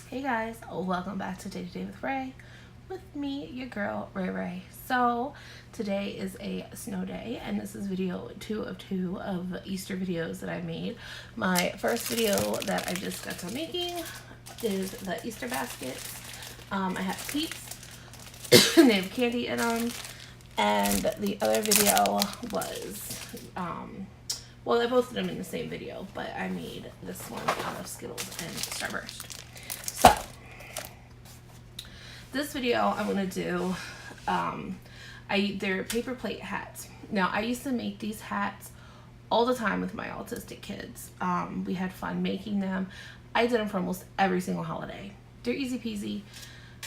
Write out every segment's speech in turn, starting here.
Hey guys, welcome back to Day to Day with Ray. With me, your girl, Ray Ray. So, today is a snow day, and this is video 2 of 2 of Easter videos that I made. My first video that I just got to making is the Easter baskets. I have peeps, and they have candy in them. And the other video was, well, I posted them in the same video, but I made this one out of Skittles and Starburst. So, this video I'm going to do, they're paper plate hats. Now, I used to make these hats all the time with my autistic kids. We had fun making them. I did them for almost every single holiday. They're easy peasy,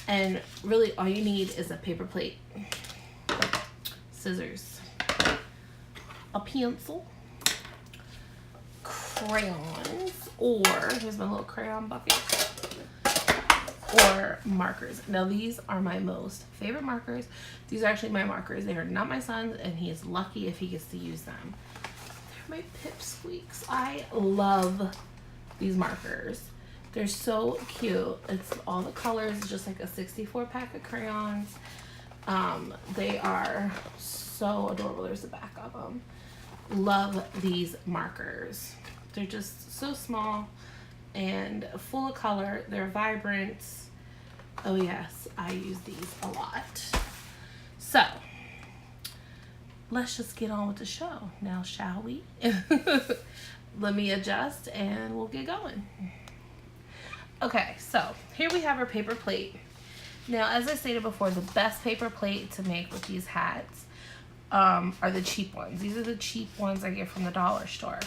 and really all you need is a paper plate, scissors, a pencil, crayons, or here's my little crayon bucket, or markers. Now these are my most favorite markers. These are actually my markers. They are not my son's, and he is lucky if he gets to use them. They're my pipsqueaks. I love these markers. They're so cute. It's all the colors, just like a 64 pack of crayons. They are so adorable. There's the back of them. Love these markers. They're just so small and full of color. They're vibrant. Oh yes, I use these a lot. So, let's just get on with the show. Now, shall we? Let me adjust and we'll get going. Okay, so here we have our paper plate. Now, as I stated before, the best paper plate to make with these hats are the cheap ones. These are the cheap ones I get from the dollar store.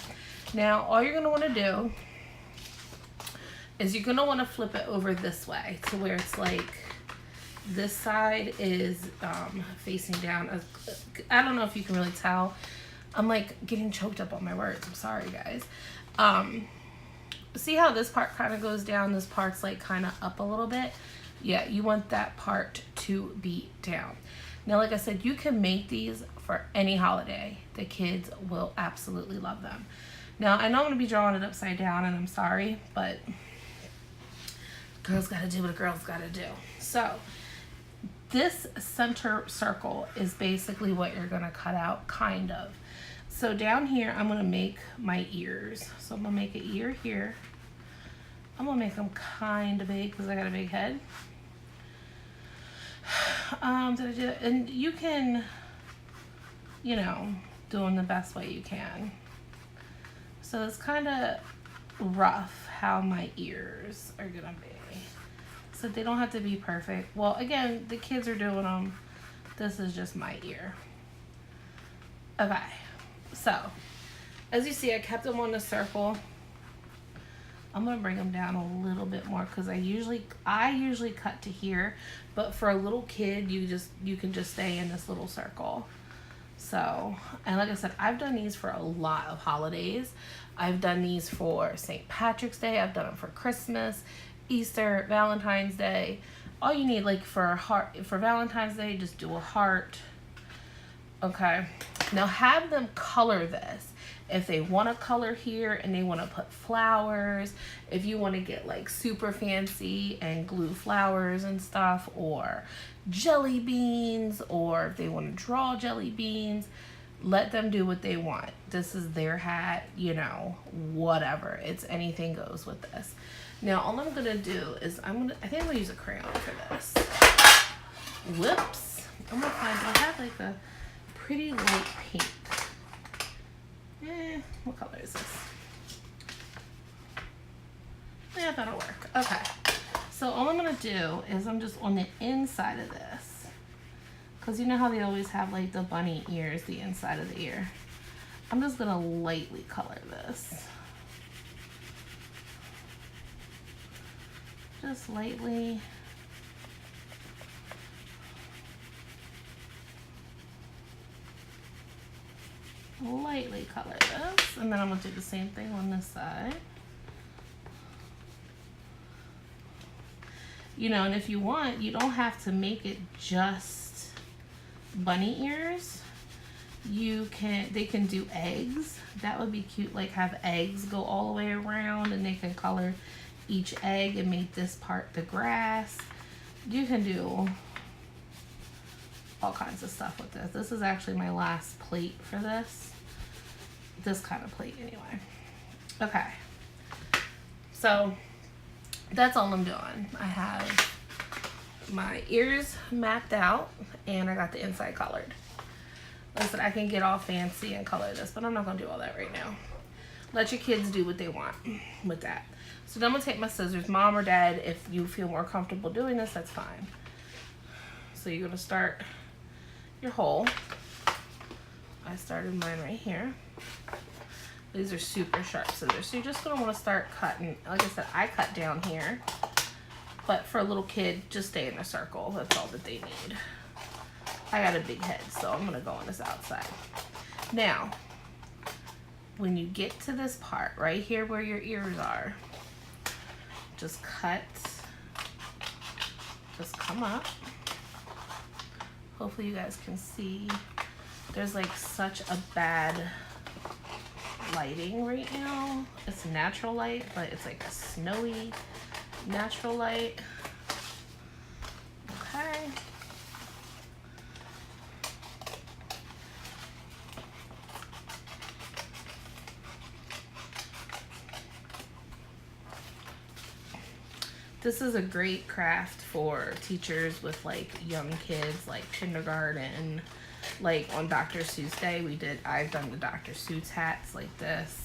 Now, all you're going to want to do is you're going to want to flip it over this way to where it's like this side is facing down. I don't know if you can really tell. I'm like getting choked up on my words. I'm sorry, guys. See how this part kind of goes down? This part's like kind of up a little bit. Yeah, you want that part to be down. Now, like I said, you can make these for any holiday. The kids will absolutely love them. Now, I know I'm going to be drawing it upside down, and I'm sorry, but girls got to do what a girl's got to do. So, this center circle is basically what you're going to cut out, kind of. So, down here, I'm going to make my ears. So, I'm going to make an ear here. I'm going to make them kind of big because I got a big head. Did I do that? And you can, you know, do them the best way you can. So it's kind of rough how my ears are gonna be. So they don't have to be perfect. Well, again, the kids are doing them. This is just my ear. Okay, so as you see, I kept them on the circle. I'm gonna bring them down a little bit more because I usually cut to here, but for a little kid, you can just stay in this little circle. So, and like I said, I've done these for a lot of holidays. I've done these for St. Patrick's Day. I've done them for Christmas, Easter, Valentine's Day. All you need, like for Valentine's Day, just do a heart. Okay. Now have them color this. If they want to color here and they want to put flowers, if you want to get like super fancy and glue flowers and stuff, or jelly beans, or if they want to draw jelly beans, let them do what they want. This is their hat, you know, whatever. It's anything goes with this. Now, all I'm going to do is I think I'm going to use a crayon for this. Whoops. I'm going to find, I have like a pretty light pink. What color is this? Yeah, that'll work. Okay. So all I'm going to do is I'm just on the inside of this. Because you know how they always have like the bunny ears, the inside of the ear. I'm just going to lightly color this. Just lightly. Lightly color this, and then I'm going to do the same thing on this side. You know, and if you want, you don't have to make it just bunny ears. They can do eggs. That would be cute, like have eggs go all the way around, and they can color each egg and made this part the grass. You can do all kinds of stuff with this. This is actually my last plate for this kind of plate anyway. Okay, so that's all I'm doing. I have my ears mapped out and I got the inside colored. Listen, I can get all fancy and color this, but I'm not gonna do all that right now. Let your kids do what they want with that. So then I'm gonna take my scissors. Mom or dad, if you feel more comfortable doing this, that's fine. So you're gonna start your hole. I started mine right here. These are super sharp scissors. So you're just gonna wanna start cutting. Like I said, I cut down here, but for a little kid, just stay in a circle. That's all that they need. I got a big head, so I'm gonna go on this outside. Now, when you get to this part, right here where your ears are, just cut, just come up. Hopefully you guys can see. There's like such a bad lighting right now. It's natural light, but it's like a snowy natural light. Okay. This is a great craft for teachers with like young kids, like kindergarten. Like on Dr. Seuss Day, I've done the Dr. Seuss hats like this.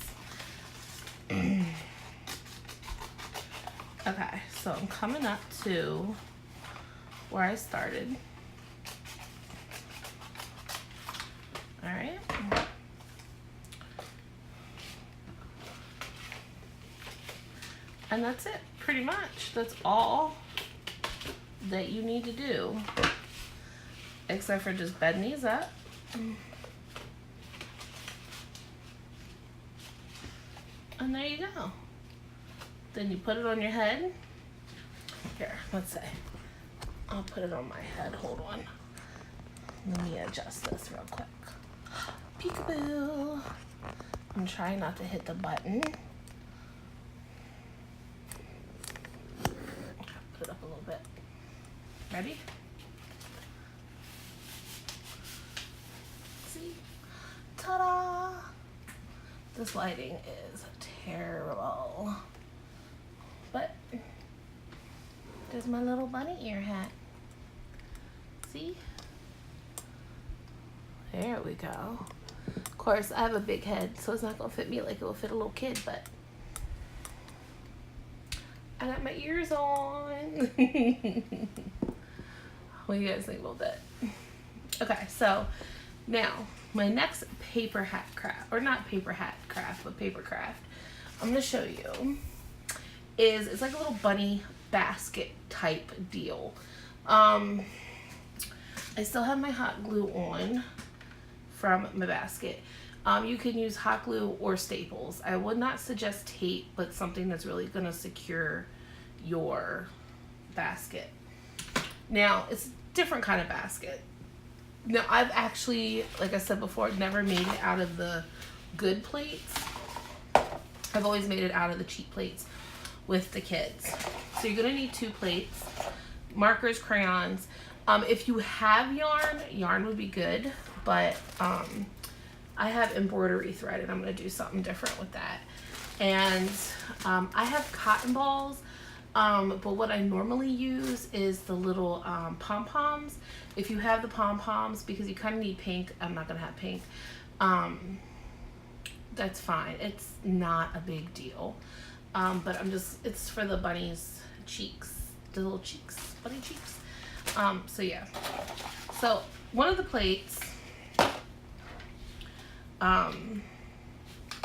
Okay, so I'm coming up to where I started. All right. And that's it, pretty much. That's all that you need to do, except for just bend these up. And there you go. Then you put it on your head. Here, let's say. I'll put it on my head, hold on. Let me adjust this real quick. Peekaboo. I'm trying not to hit the button. Put it up a little bit. Ready? See? Ta-da! This lighting is terrible. But there's my little bunny ear hat. See? There we go. Of course, I have a big head, so it's not gonna fit me like it will fit a little kid, but I got my ears on. What do you guys think about that? Okay, so now my next paper hat craft, or not paper hat craft, but paper craft, I'm gonna show you it's like a little bunny basket type deal. I still have my hot glue on from my basket. You can use hot glue or staples. I would not suggest tape, but something that's really gonna secure your basket. Now, it's a different kind of basket. Now, I've actually, like I said before, never made it out of the good plates. I've always made it out of the cheap plates with the kids. So you're gonna need 2 plates, markers, crayons. If you have yarn would be good, but I have embroidery thread and I'm gonna do something different with that. And I have cotton balls, but what I normally use is the little pom-poms. If you have the pom-poms, because you kind of need pink, I'm not gonna have pink, that's fine. It's not a big deal. But it's for the bunny's cheeks, the little cheeks, bunny cheeks. So yeah. So one of the plates, let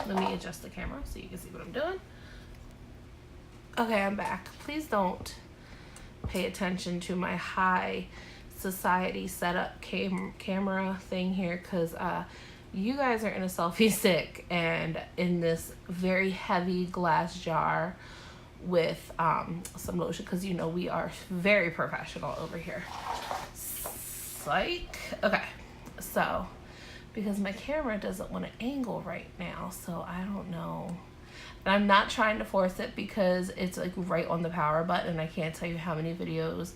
me adjust the camera so you can see what I'm doing. Okay, I'm back. Please don't pay attention to my high society setup camera thing here, because you guys are in a selfie stick and in this very heavy glass jar with some lotion, because you know we are very professional over here. Psych. Okay, so because my camera doesn't want to angle right now, so I don't know. And I'm not trying to force it because it's like right on the power button, and I can't tell you how many videos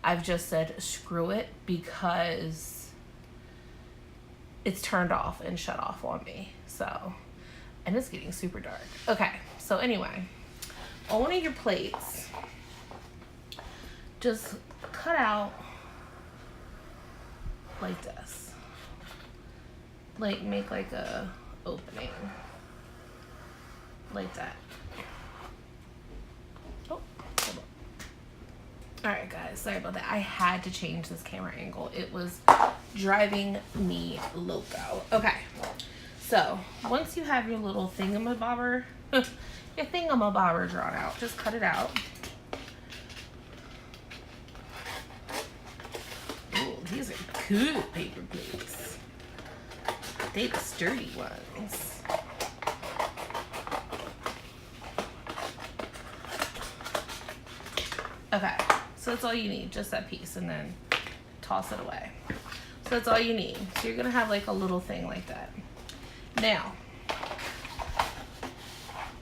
I've just said screw it because it's turned off and shut off on me. So, and it's getting super dark. Okay, so anyway, on one of your plates, just cut out like this. Like make like a opening. Like that. Oh, hold on. Alright guys, sorry about that. I had to change this camera angle. It was driving me loco. Okay, so once you have your little thingamabobber, your thingamabobber drawn out, just cut it out. Ooh, these are good paper plates. They the sturdy ones. Okay, so that's all you need, just that piece, and then toss it away. So that's all you need. So you're gonna have like a little thing like that. Now,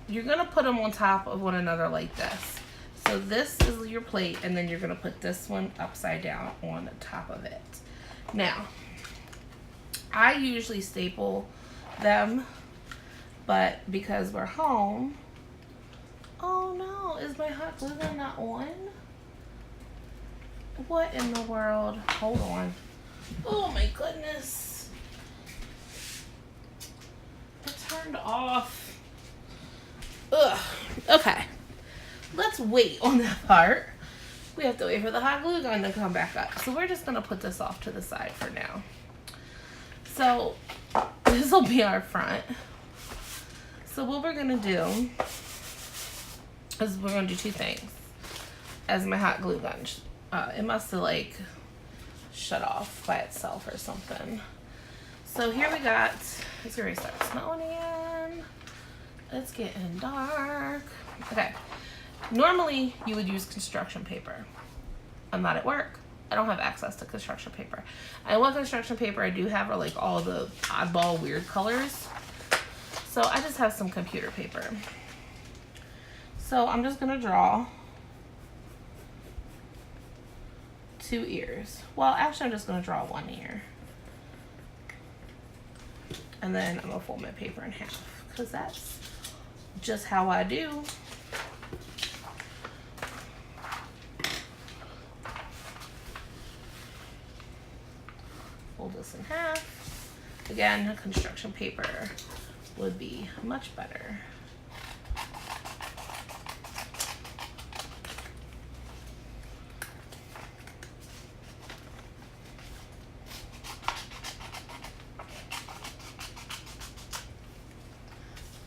you're gonna put them on top of one another like this. So this is your plate, and then you're gonna put this one upside down on the top of it. Now, I usually staple them, but because we're home, oh no, is my hot glue gun not on? What in the world? Hold on. Oh my goodness. It turned off. Ugh. Okay. Let's wait on that part. We have to wait for the hot glue gun to come back up. So we're just going to put this off to the side for now. So this will be our front. So what we're going to do is we're going to do two things. As my hot glue gun, it must have like shut off by itself or something. So here we got, it's already started snowing again. It's getting dark. Okay. Normally you would use construction paper. I'm not at work. I don't have access to construction paper. And what construction paper I do have are like all the oddball weird colors. So I just have some computer paper. So I'm just gonna draw 2 ears. Well, actually I'm just gonna draw 1 ear. And then I'm gonna fold my paper in half because that's just how I do. Fold this in half. Again, construction paper would be much better.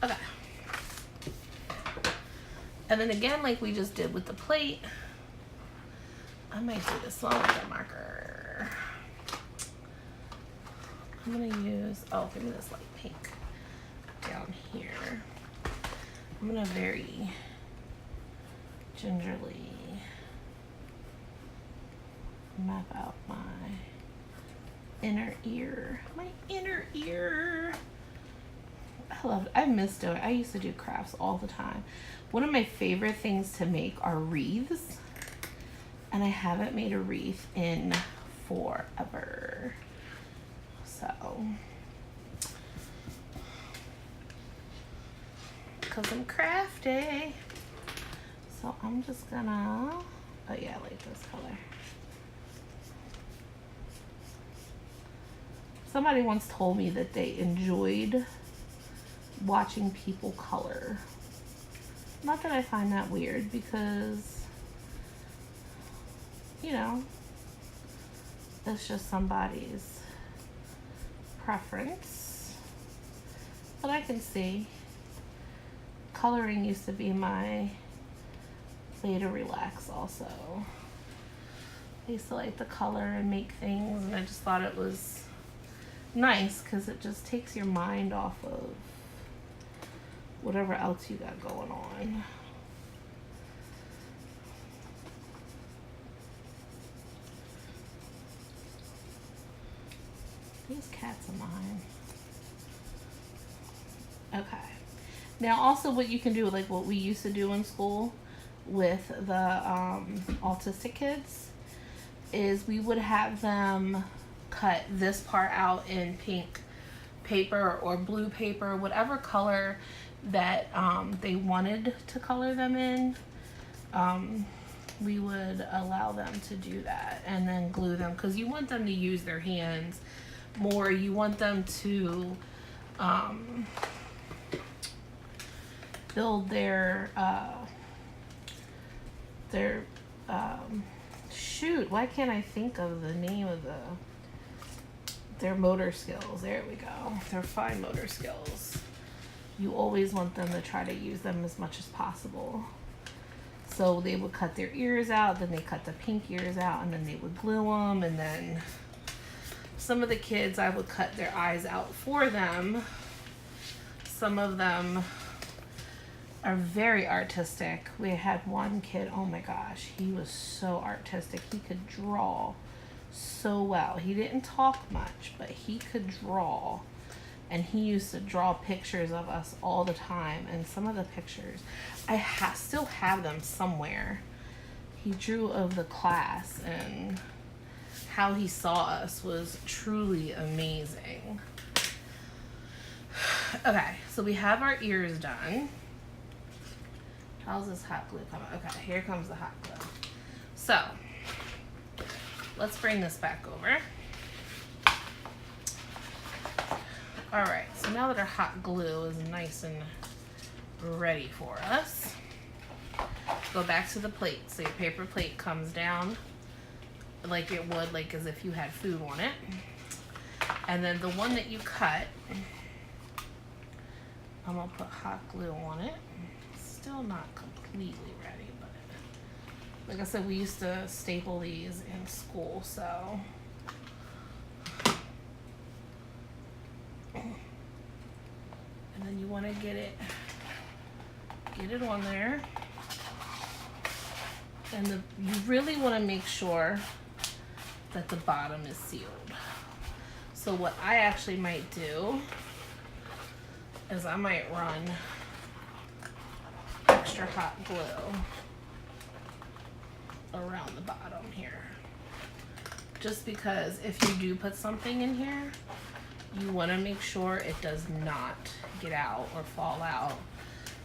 Okay. And then again, like we just did with the plate, I might do this one with a marker. I'm gonna use, oh, give me this light pink down here. I'm gonna very gingerly map out my inner ear. My inner ear. I miss doing it. I used to do crafts all the time. One of my favorite things to make are wreaths. And I haven't made a wreath in forever. So, because I'm crafty. So I'm just gonna, oh yeah, I like this color. Somebody once told me that they enjoyed watching people color. Not that I find that weird because, you know, it's just somebody's preference. But I can see coloring used to be my way to relax also. I used to like to color and make things, and I just thought it was nice because it just takes your mind off of whatever else you got going on. These cats are mine. Okay. Now also what you can do, like what we used to do in school with the autistic kids, is we would have them cut this part out in pink paper or blue paper, whatever color that they wanted to color them in. We would allow them to do that and then glue them, because you want them to use their hands more. You want them to build their shoot, why can't I think of the name of their motor skills? There we go. Their fine motor skills. You always want them to try to use them as much as possible. So they would cut their ears out, then they cut the pink ears out, and then they would glue them. And then some of the kids, I would cut their eyes out for them. Some of them are very artistic. We had one kid, oh my gosh, he was so artistic. He could draw so well. He didn't talk much, but he could draw. And he used to draw pictures of us all the time. And some of the pictures, I still have them somewhere. He drew of the class, and how he saw us was truly amazing. Okay, so we have our ears done. How's this hot glue coming? Okay, here comes the hot glue. So, let's bring this back over. Alright, so now that our hot glue is nice and ready for us, go back to the plate. So your paper plate comes down like it would, like as if you had food on it. And then the one that you cut, I'm going to put hot glue on it. Still not completely ready, but like I said, we used to staple these in school, so. And then you want to get it on there. And you really want to make sure that the bottom is sealed. So what I actually might do is I might run extra hot glue around the bottom here. Just because if you do put something in here, you want to make sure it does not get out or fall out.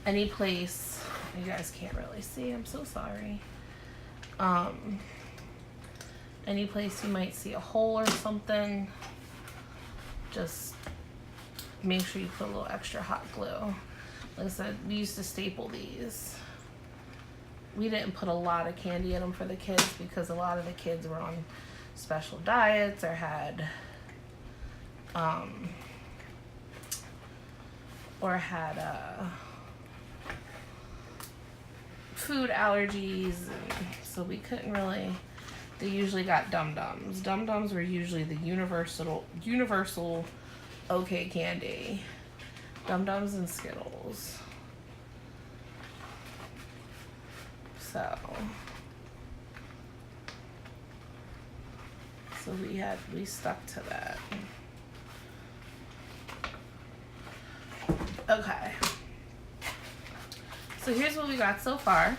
Any place, you guys can't really see, I'm so sorry. Any place you might see a hole or something, just make sure you put a little extra hot glue. Like I said, we used to staple these. We didn't put a lot of candy in them for the kids because a lot of the kids were on special diets or had food allergies, and so we couldn't really. They usually got Dum-Dums. Dum-Dums were usually the universal okay candy. Dum-Dums and Skittles. So we stuck to that. Okay. So here's what we got so far.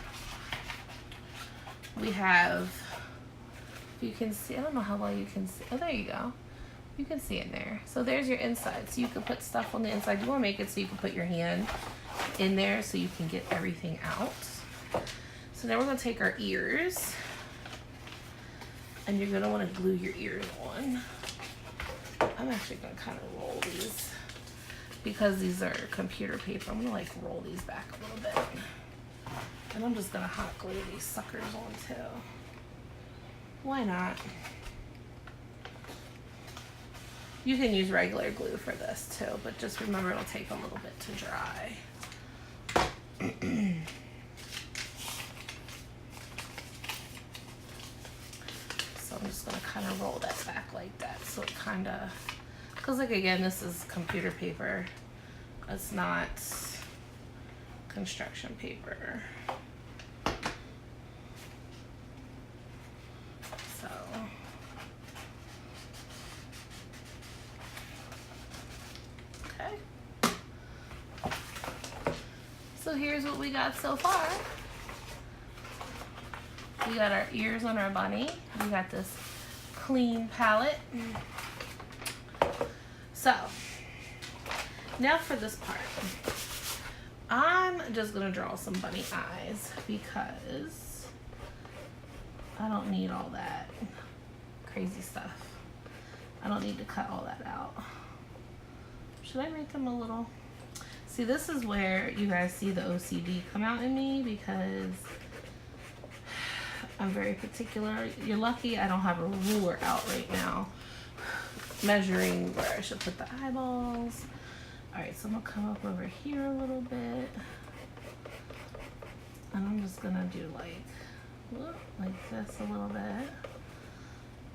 We have, you can see, I don't know how well you can see. Oh, there you go. You can see it there. So there's your inside. So you can put stuff on the inside. You want to make it so you can put your hand in there so you can get everything out. So now we're going to take our ears, and you're going to want to glue your ears on. I'm actually going to kind of roll these because these are computer paper. I'm going to like roll these back a little bit. And I'm just going to hot glue these suckers on too. Why not? You can use regular glue for this too, but just remember it'll take a little bit to dry. So I'm just gonna kind of roll that back like that, so it kind of, because like again, this is computer paper. It's not construction paper. So. Okay. So here's what we got so far. We got our ears on our bunny. We got this clean palette. So, now for this part. I'm just gonna draw some bunny eyes because I don't need all that crazy stuff. I don't need to cut all that out. Should I make them a little? See, this is where you guys see the OCD come out in me because I'm very particular. You're lucky I don't have a ruler out right now measuring where I should put the eyeballs. Alright, so I'm going to come up over here a little bit. And I'm just going to do like this a little bit.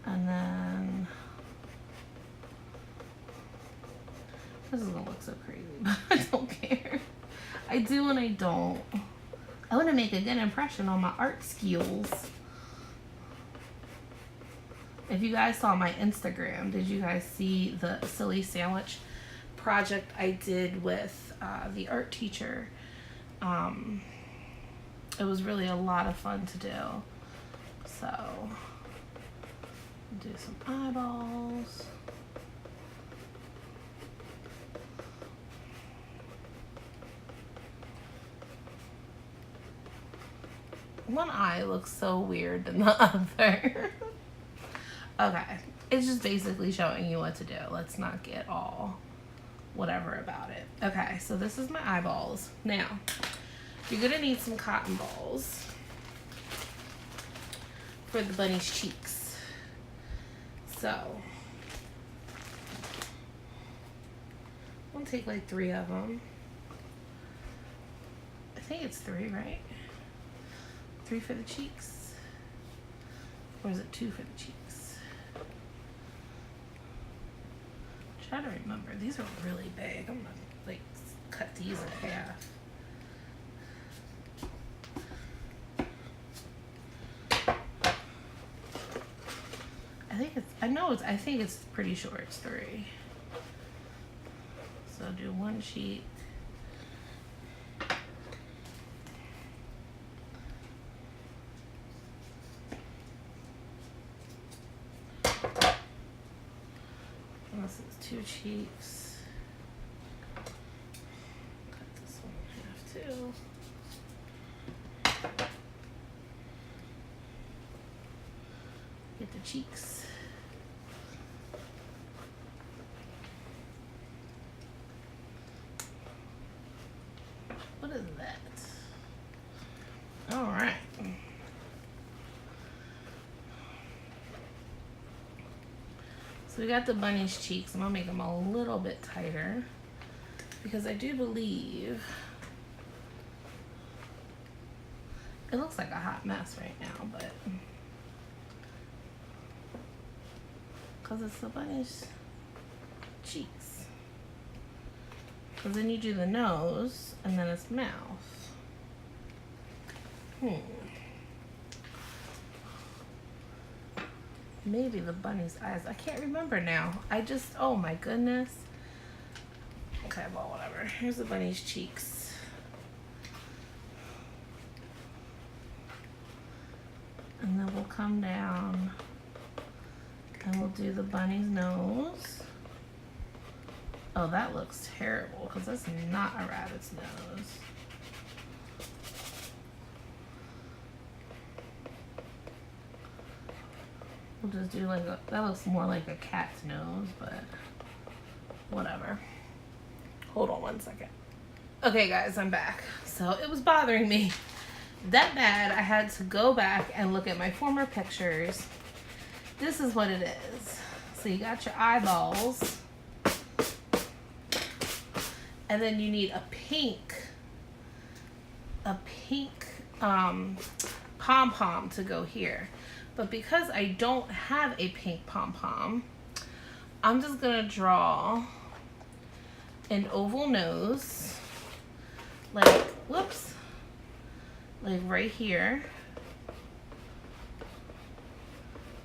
And then this is going to look so crazy, but I don't care. I do and I don't. I want to make a good impression on my art skills. If you guys saw my Instagram, did you guys see the silly sandwich project I did with the art teacher? It was really a lot of fun to do. So, do some eyeballs. One eye looks so weird than the other. Okay, it's just basically showing you what to do. Let's not get all whatever about it. Okay, so this is my eyeballs. Now, you're gonna need some cotton balls for the bunny's cheeks. So, I'm gonna take like 3 of them. I think it's 3, right? 3 for the cheeks? Or is it 2 for the cheeks? Try to remember. These are really big. I'm gonna like cut these in half. I think it's pretty sure it's 3. So do one cheek. This is 2 cheeks. Cut this one in half too. Get the cheeks. What is that? All right. So we got the bunny's cheeks. I'm gonna make them a little bit tighter because I do believe it looks like a hot mess right now, but because it's the bunny's cheeks. Because then you do the nose and then its mouth. Maybe the bunny's eyes. I can't remember now. Oh my goodness. Okay, well, whatever. Here's the bunny's cheeks. And then we'll come down and we'll do the bunny's nose. Oh, that looks terrible because that's not a rabbit's nose. We'll just do that looks more like a cat's nose, but whatever. Hold on one second. Okay guys, I'm back. So it was bothering me that bad I had to go back and look at my former pictures. This is what it is. So you got your eyeballs. And then you need a pink pom-pom to go here. But because I don't have a pink pom-pom, I'm just gonna draw an oval nose, like, whoops, like right here,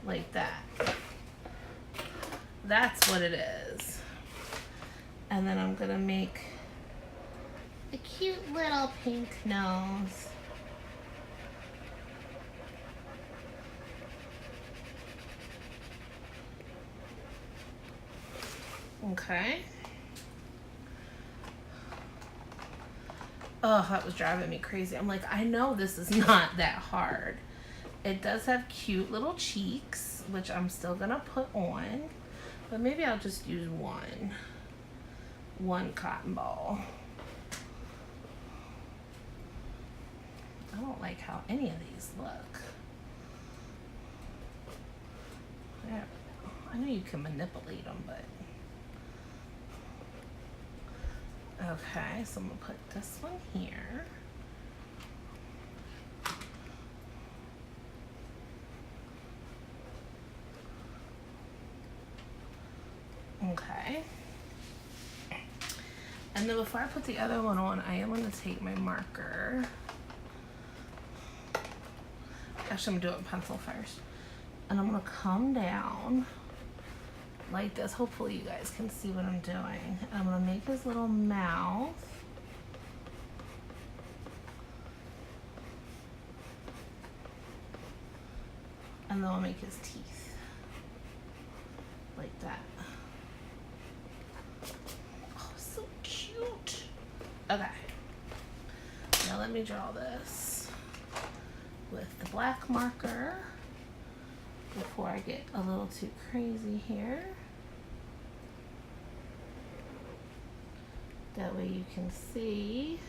like that. That's what it is. And then I'm gonna make a cute little pink nose. Okay. Oh, that was driving me crazy. I'm like, I know this is not that hard. It does have cute little cheeks, which I'm still gonna put on, but maybe I'll just use one cotton ball. I don't like how any of these look. There. I know you can manipulate them, but okay, so I'm gonna put this one here. Okay. And then before I put the other one on, I am gonna take my marker. Actually, I'm gonna do it with pencil first. And I'm gonna come down like this. Hopefully you guys can see what I'm doing. I'm gonna make his little mouth. And then I'll make his teeth. Like that. Oh, so cute. Okay. Now let me draw this with the black marker before I get a little too crazy here. That way you can see.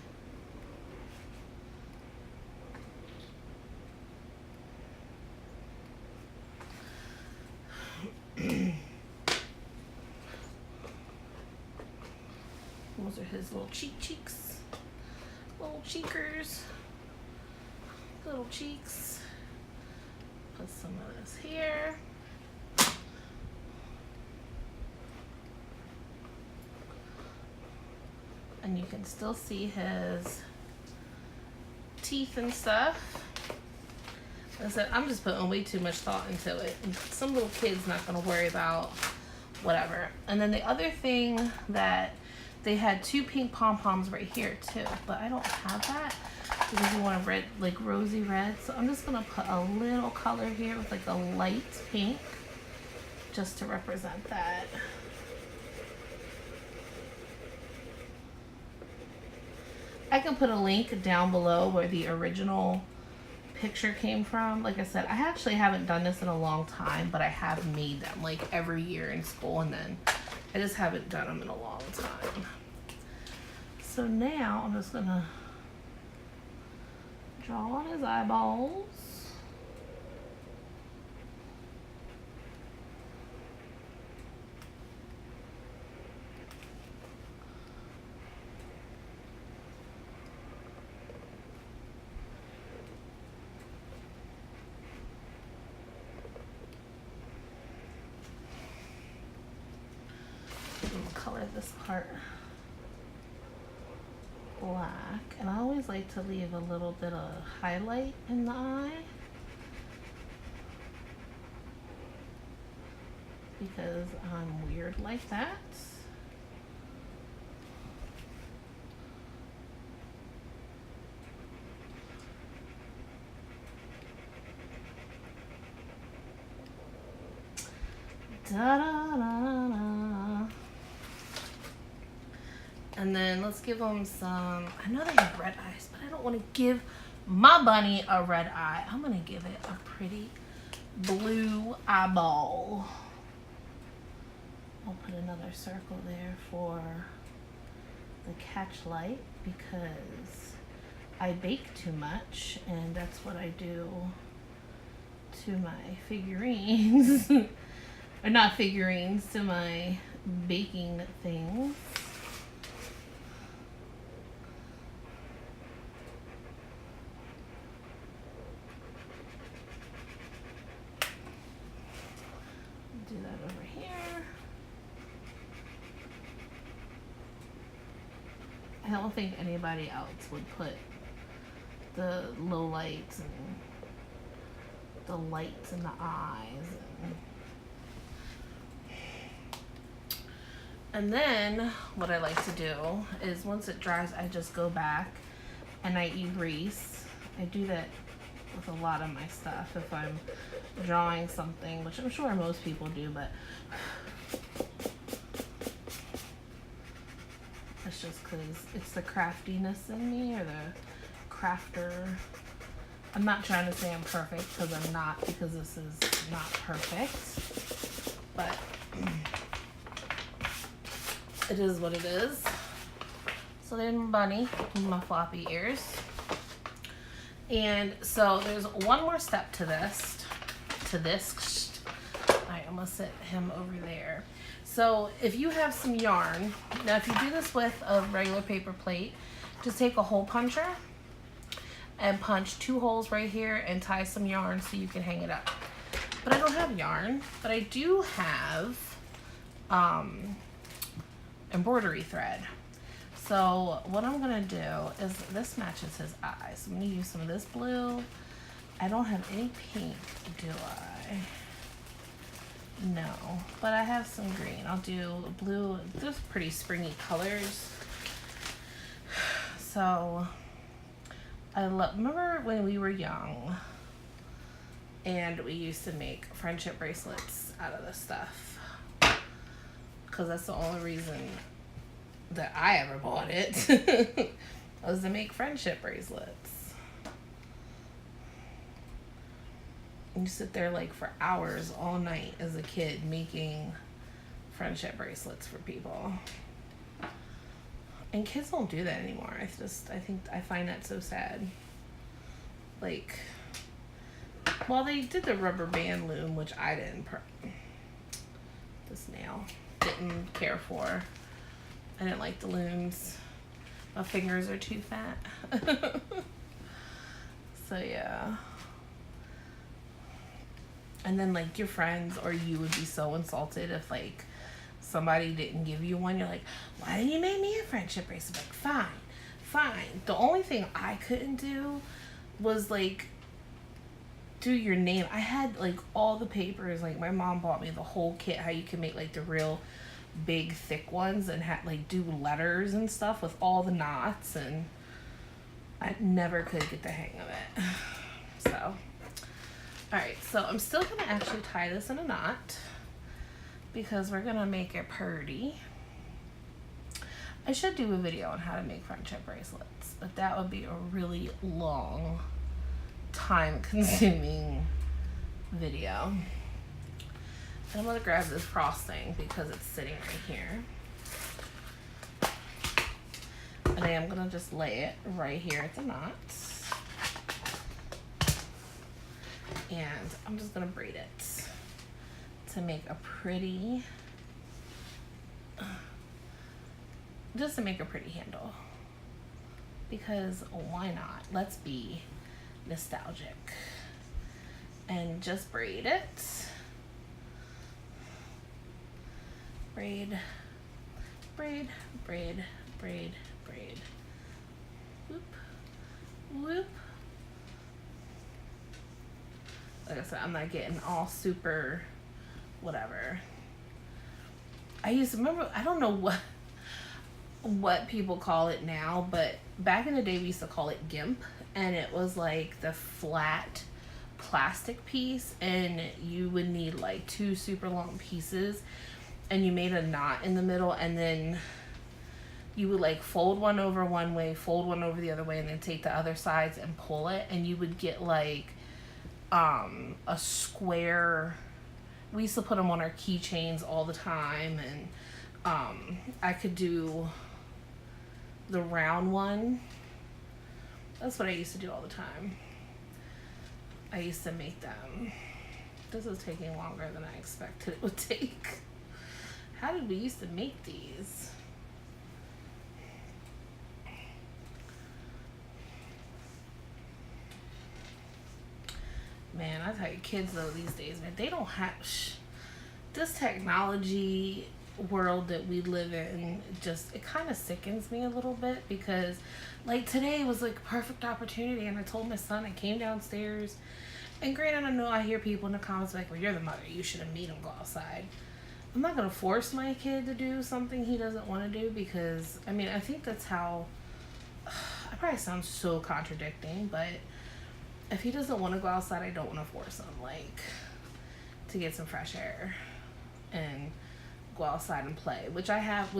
Those are his little cheeks. Little cheekers. Little cheeks. Put some of this here. And you can still see his teeth and stuff. Like I said, I'm just putting way too much thought into it. And some little kid's not gonna worry about whatever. And then the other thing that they had 2 pink pom-poms right here too, but I don't have that because you want a red, like rosy red. So I'm just gonna put a little color here with like a light pink just to represent that. I can put a link down below where the original picture came from. Like I said, I actually haven't done this in a long time, but I have made them like every year in school, and then I just haven't done them in a long time. So now I'm just gonna draw on his eyeballs. Color this part black, and I always like to leave a little bit of highlight in the eye because I'm weird like that. Da-da-da-da. And then let's give them some, I know they have red eyes, but I don't want to give my bunny a red eye. I'm going to give it a pretty blue eyeball. I'll put another circle there for the catch light because I bake too much, and that's what I do to my figurines. Or not figurines, to my baking things. Do that over here. I don't think anybody else would put the low lights and the lights in the eyes. And then what I like to do is once it dries, I just go back and I erase. I do that with a lot of my stuff if I'm drawing something, which I'm sure most people do, but it's just because it's the craftiness in me, or the crafter. I'm not trying to say I'm perfect, because I'm not, because this is not perfect, but it is what it is. So there's my bunny with my floppy ears. And so there's one more step to this. I almost set him over there. So if you have some yarn, now if you do this with a regular paper plate, just take a hole puncher and punch 2 holes right here and tie some yarn so you can hang it up. But I don't have yarn, but I do have embroidery thread. So what I'm gonna do is, this matches his eyes. I'm gonna use some of this blue. I don't have any pink, do I? No, but I have some green. I'll do blue. Those pretty springy colors. So I remember when we were young and we used to make friendship bracelets out of this stuff, because that's the only reason that I ever bought it was to make friendship bracelets. You sit there like for hours all night as a kid making friendship bracelets for people. And kids don't do that anymore. I find that so sad. Like, well, they did the rubber band loom, which I didn't, this nail, didn't care for. I didn't like the looms. My fingers are too fat. So yeah. And then like your friends or you would be so insulted if like somebody didn't give you one. You're like, why didn't you make me a friendship bracelet? Like, fine. The only thing I couldn't do was like do your name. I had like all the papers. Like my mom bought me the whole kit, how you can make like the real big thick ones and had like do letters and stuff with all the knots, and I never could get the hang of it. So alright, so I'm still going to actually tie this in a knot because we're going to make it purdy. I should do a video on how to make friendship bracelets, but that would be a really long, time-consuming video. And I'm going to grab this frosting because it's sitting right here. And I am going to just lay it right here at the knots. And I'm just gonna braid it to make a pretty, handle, because why not? Let's be nostalgic and just braid it. Braid. Whoop, whoop. Like I said, I'm not getting all super whatever. I used to remember, I don't know what people call it now, but back in the day we used to call it GIMP, and it was like the flat plastic piece, and you would need like 2 super long pieces, and you made a knot in the middle, and then you would like fold one over one way, fold one over the other way, and then take the other sides and pull it, and you would get like a square. We used to put them on our keychains all the time, and I could do the round one. That's what I used to do all the time. I used to make them. This is taking longer than I expected it would take. How did we used to make these? Man, I tell you, kids though these days, man, they don't have this technology world that we live in. Just, it kind of sickens me a little bit, because like today was like a perfect opportunity, and I told my son, I came downstairs, and granted, I know I hear people in the comments like, well, you're the mother, you should have made him go outside. I'm not gonna force my kid to do something he doesn't want to do, because I mean, I think that's how. I probably sound so contradicting, but if he doesn't want to go outside, I don't want to force him, like, to get some fresh air and go outside and play, which I have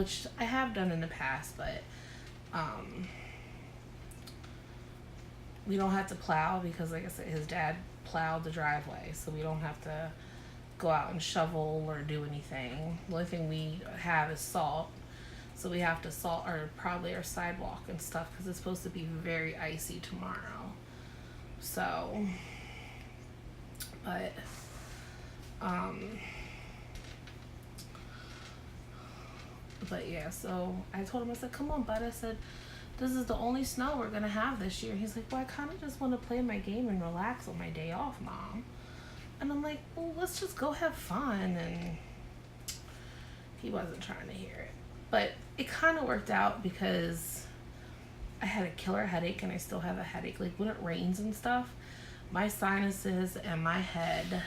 done in the past, but we don't have to plow because, like I said, his dad plowed the driveway, so we don't have to go out and shovel or do anything. The only thing we have is salt, so we have to salt probably our sidewalk and stuff, because it's supposed to be very icy tomorrow. So, but yeah, so I told him, I said, come on, bud. I said, this is the only snow we're going to have this year. He's like, well, I kind of just want to play my game and relax on my day off, Mom. And I'm like, well, let's just go have fun. And he wasn't trying to hear it. But it kind of worked out, because I had a killer headache, and I still have a headache. Like, when it rains and stuff, my sinuses and my head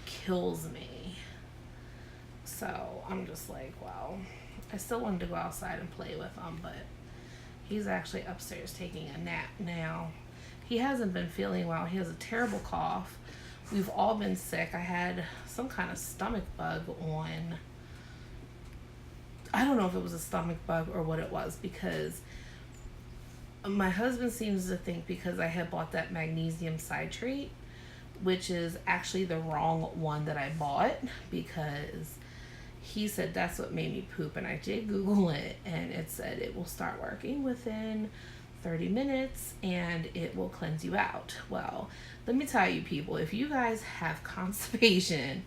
kills me. So I'm just like, wow. I still wanted to go outside and play with him, but he's actually upstairs taking a nap now. He hasn't been feeling well. He has a terrible cough. We've all been sick. I had some kind of stomach bug on. I don't know if it was a stomach bug or what it was, because my husband seems to think because I had bought that magnesium citrate, which is actually the wrong one that I bought, because he said that's what made me poop. And I did Google it, and it said it will start working within 30 minutes and it will cleanse you out. Well, let me tell you, people, if you guys have constipation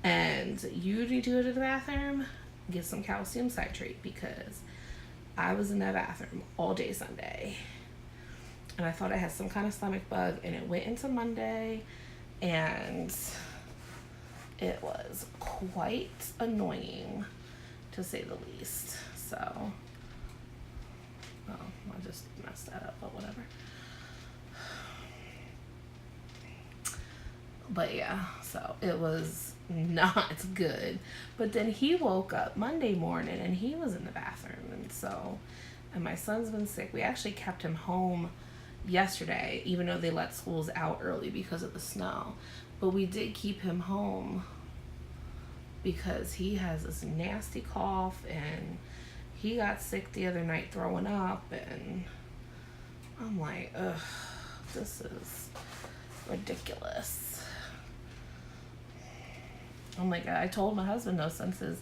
and you need to go to the bathroom, get some calcium citrate, because I was in that bathroom all day Sunday and I thought I had some kind of stomach bug, and it went into Monday, and it was quite annoying, to say the least. So, oh, I just messed that up, but whatever. But yeah, so it was not good. But then he woke up Monday morning and he was in the bathroom, and my son's been sick. We actually kept him home yesterday, even though they let schools out early because of the snow. But we did keep him home because he has this nasty cough, and he got sick the other night throwing up, and I'm like, ugh, this is ridiculous. Oh my God, I told my husband, though, since his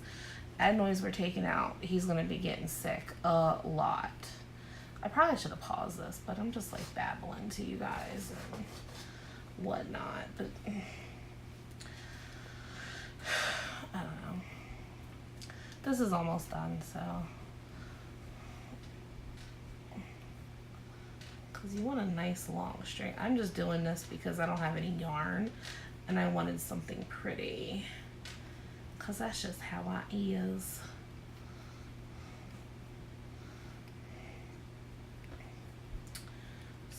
adenoids were taken out, he's going to be getting sick a lot. I probably should have paused this, but I'm just like babbling to you guys and whatnot, but I don't know. This is almost done, so. Because you want a nice long string. I'm just doing this because I don't have any yarn and I wanted something pretty. Because that's just how I is.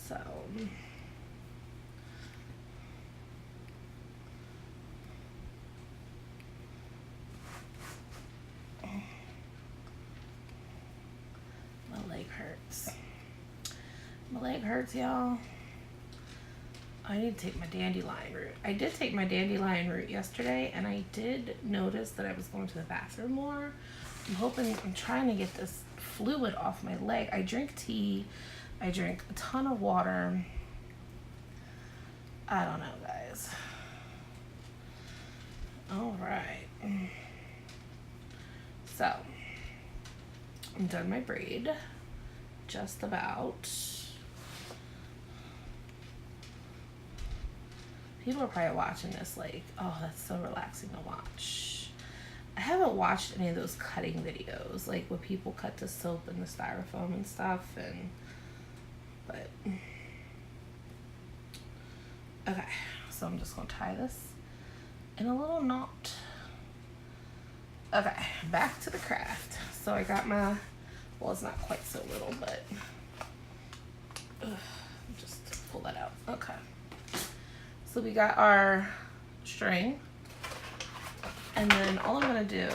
So. My leg hurts, y'all. I need to take my dandelion route. I did take my dandelion route yesterday, and I did notice that I was going to the bathroom more. I'm trying to get this fluid off my leg. I drink tea. I drink a ton of water. I don't know, guys. All right. So, I'm done my braid. Just about. People are probably watching this like, oh, that's so relaxing to watch. I haven't watched any of those cutting videos, like where people cut the soap and the styrofoam and stuff, but okay, so I'm just gonna tie this in a little knot. Okay, back to the craft. So I got my, well, it's not quite so little, but just pull that out. Okay. So we got our string, And then all I'm gonna do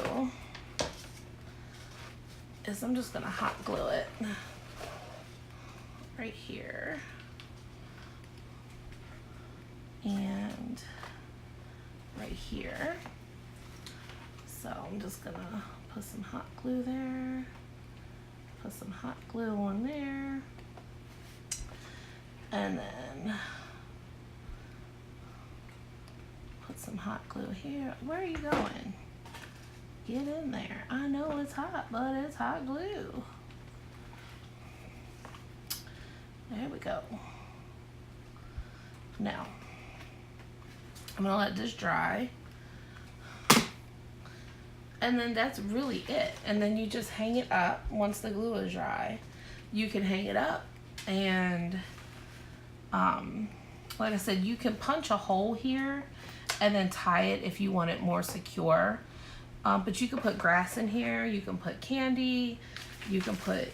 is I'm just gonna hot glue it right here. And right here. So I'm just gonna put some hot glue there, put some hot glue on there, and then put some hot glue here. Where are you going? Get in there. I know it's hot, but it's hot glue. There we go. Now, I'm gonna let this dry. And then that's really it. And then you just hang it up once the glue is dry. You can hang it up and like I said, you can punch a hole here and then tie it if you want it more secure. But you can put grass in here, you can put candy, you can put,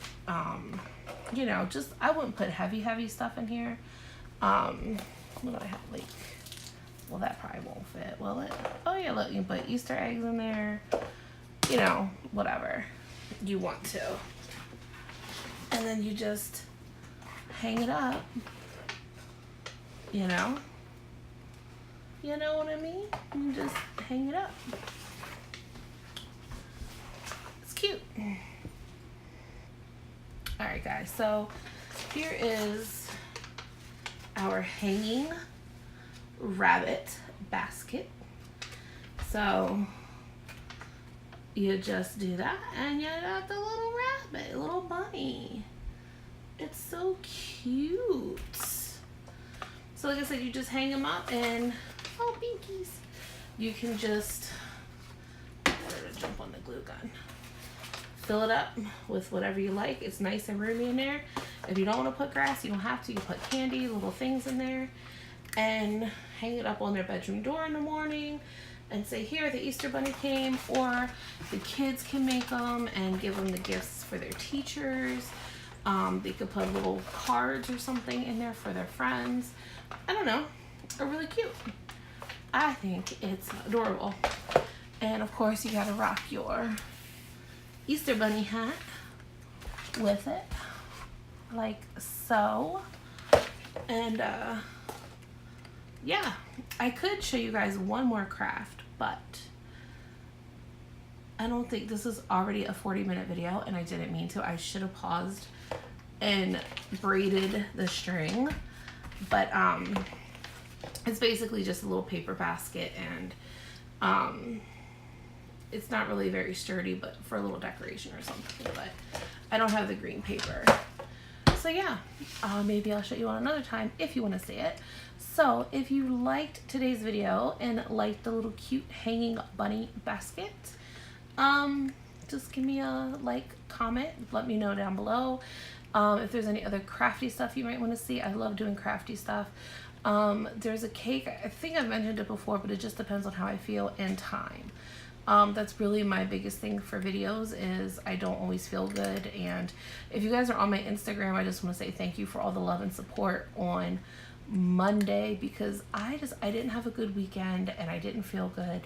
you know, just, I wouldn't put heavy stuff in here. What do I have, like, well, that probably won't fit, will it? Oh yeah, look, you can put Easter eggs in there, you know, whatever you want to. And then you just hang it up, you know? You know what I mean? You just hang it up. It's cute. All right, guys, so here is our hanging rabbit basket. So you just do that and you got the little rabbit, little bunny. It's so cute. So like I said, you just hang them up and, oh, binkies. You can just, I gotta jump on the glue gun. Fill it up with whatever you like. It's nice and roomy in there. If you don't want to put grass, you don't have to. You put candy, little things in there, and hang it up on their bedroom door in the morning and say, here, the Easter Bunny came, or the kids can make them and give them the gifts for their teachers. They could put little cards or something in there for their friends. I don't know, are really cute. I think it's adorable. And of course, you gotta rock your Easter Bunny hat with it, like so. And yeah, I could show you guys one more craft, but I don't think this is already a 40-minute video, and I didn't mean to. I should have paused and braided the string, but it's basically just a little paper basket, and it's not really very sturdy, but for a little decoration or something. But I don't have the green paper, so yeah, maybe I'll show you on another time if you want to see it. So if you liked today's video and liked the little cute hanging bunny basket, just give me a like, comment, let me know down below. If there's any other crafty stuff you might want to see. I love doing crafty stuff. There's a cake, I think I've mentioned it before, but it just depends on how I feel and time. That's really my biggest thing for videos, is I don't always feel good. And if you guys are on my Instagram, I just want to say thank you for all the love and support on Monday, because I didn't have a good weekend and I didn't feel good.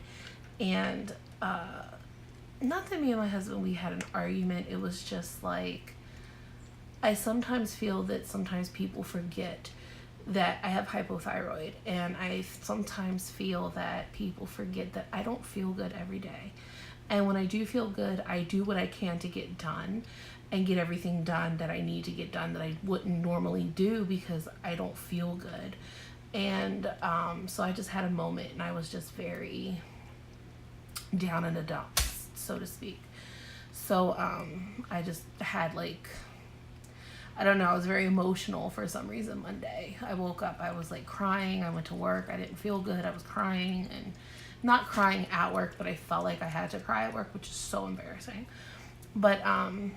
And not that me and my husband, we had an argument. It was just like, I sometimes feel that sometimes people forget that I have hypothyroid, and I sometimes feel that people forget that I don't feel good every day. And when I do feel good, I do what I can to get done and get everything done that I need to get done that I wouldn't normally do because I don't feel good. And so I just had a moment, and I was just very down in the dumps, so to speak. So I just had, like, I don't know, I was very emotional for some reason Monday. I woke up, I was like crying. I went to work, I didn't feel good, I was crying, and not crying at work, but I felt like I had to cry at work, which is so embarrassing. But I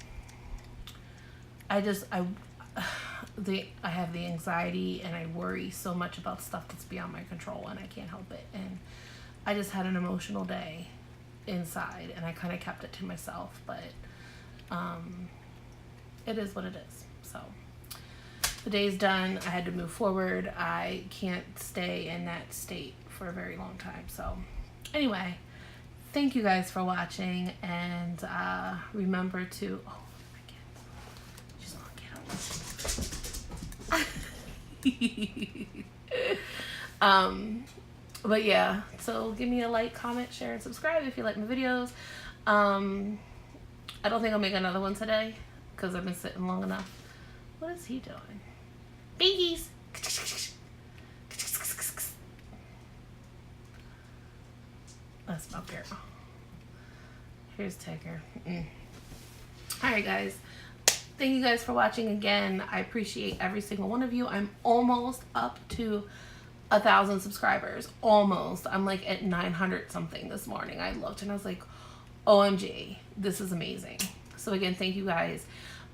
have the anxiety, and I worry so much about stuff that's beyond my control, and I can't help it. And I just had an emotional day inside, and I kind of kept it to myself, but it is what it is. So the day's done. I had to move forward. I can't stay in that state for a very long time. So anyway, thank you guys for watching, and remember to, oh, I can't. But yeah, so give me a like, comment, share, and subscribe if you like my videos. I don't think I'll make another one today because I've been sitting long enough. What is he doing? Binkies! That's my girl. Here's Tigger. Alright guys, thank you guys for watching again. I appreciate every single one of you. I'm almost up to 1,000 subscribers. Almost. I'm like at 900 something this morning. I looked and I was like, OMG, this is amazing. So again, thank you guys.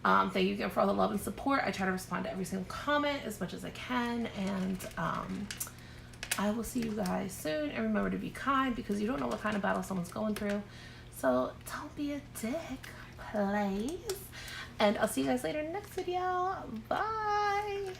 Thank you again for all the love and support. I try to respond to every single comment as much as I can, and I will see you guys soon. And remember to be kind, because you don't know what kind of battle someone's going through. So don't be a dick, please. And I'll see you guys later in the next video. Bye.